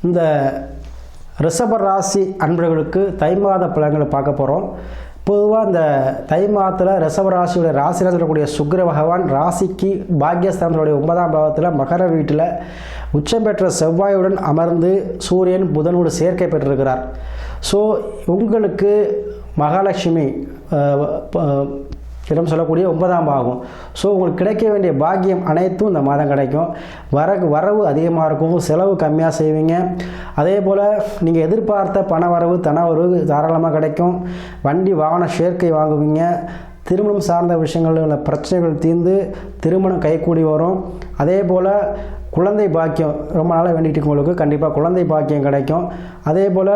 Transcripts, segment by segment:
இந்த ரிஷப ராசி அன்பர்களுக்கு தை மாத பலன்களை பார்க்க போகிறோம். பொதுவாக இந்த தை மாதத்தில் ரிஷப ராசியுடைய ராசியில் சொல்லக்கூடிய சுக்கிர பகவான் ராசிக்கு பாக்யஸ்தானத்துடைய 9ஆம் பாவத்தில் மகர வீட்டில் உச்சம் பெற்ற செவ்வாயுடன் அமர்ந்து சூரியன் புதனோடு சேர்க்கை பெற்றிருக்கிறார். ஸோ உங்களுக்கு மகாலட்சுமி இடம் சொல்லக்கூடிய 9ஆம் பாகம். ஸோ உங்களுக்கு கிடைக்க வேண்டிய பாக்கியம் அனைத்தும் இந்த மாதம் கிடைக்கும். வரவு அதிகமாக இருக்கும், செலவு கம்மியாக செய்வீங்க. அதே போல் நீங்கள் எதிர்பார்த்த பண வரவு தன வரவு தாராளமாக கிடைக்கும். வண்டி வாகன சேர்க்கை வாங்குவீங்க. திருமணம் சார்ந்த விஷயங்களில் உள்ள பிரச்சனைகள் தீர்ந்து திருமணம் கைகூடி வரும். அதே போல் குழந்தை பாக்கியம் ரொம்ப நாளாக வேண்டிட்டு உங்களுக்கு கண்டிப்பாக குழந்தை பாக்கியம் கிடைக்கும். அதே போல்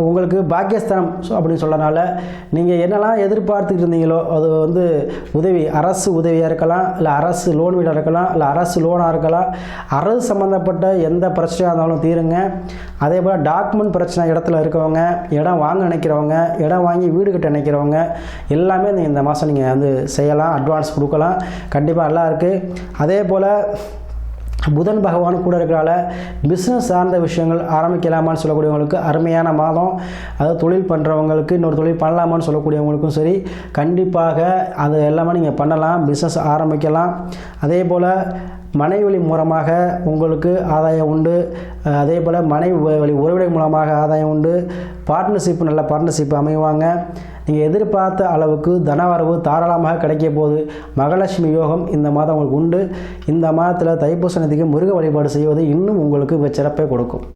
உங்களுக்கு பாக்கியஸ்தானம் அப்படின்னு சொல்லனால நீங்கள் என்னெல்லாம் எதிர்பார்த்துட்டு இருந்தீங்களோ அது உதவி, அரசு உதவியாக இருக்கலாம், இல்லை அரசு லோன் வீடாக இருக்கலாம், இல்லை அரசு லோனாக இருக்கலாம். அரசு சம்மந்தப்பட்ட எந்த பிரச்சனையாக இருந்தாலும் தீருங்க. அதே போல் டாக்குமெண்ட் பிரச்சனை இடத்துல இருக்கவங்க, இடம் வாங்க நினைக்கிறவங்க, இடம் வாங்கி வீடு கட்ட நினைக்கிறவங்க எல்லாமே நீங்கள் இந்த மாதம் நீங்கள் செய்யலாம், அட்வான்ஸ் கொடுக்கலாம். கண்டிப்பாக நல்லா இருக்குது. அதே போல் புதன் பகவான் கூட இருக்கிறனால பிஸ்னஸ் சார்ந்த விஷயங்கள் ஆரம்பிக்கலாமான்னு சொல்லக்கூடியவங்களுக்கு அருமையான மாதம். அதாவது தொழில் பண்ணுறவங்களுக்கு இன்னொரு தொழில் பண்ணலாமான்னு சொல்லக்கூடியவங்களுக்கும் சரி, கண்டிப்பாக அது எல்லாமே நீங்கள் பண்ணலாம், பிஸ்னஸ் ஆரம்பிக்கலாம். அதே போல் மனைவி வழி மூலமாக உங்களுக்கு ஆதாயம் உண்டு. அதே போல் மனைவி வழி உறவினர் மூலமாக ஆதாயம் உண்டு. பார்ட்னர்ஷிப், நல்ல பார்ட்னர்ஷிப் அமைவாங்க. நீங்கள் எதிர்பார்த்த அளவுக்கு தனவரவு தாராளமாக கிடைக்க போகுது. மகாலட்சுமி யோகம் இந்த மாதம் உங்களுக்கு உண்டு. இந்த மாதத்தில் தைப்பூச நதிக்கு முருக வழிபாடு செய்வது இன்னும் உங்களுக்கு சிறப்பை கொடுக்கும்.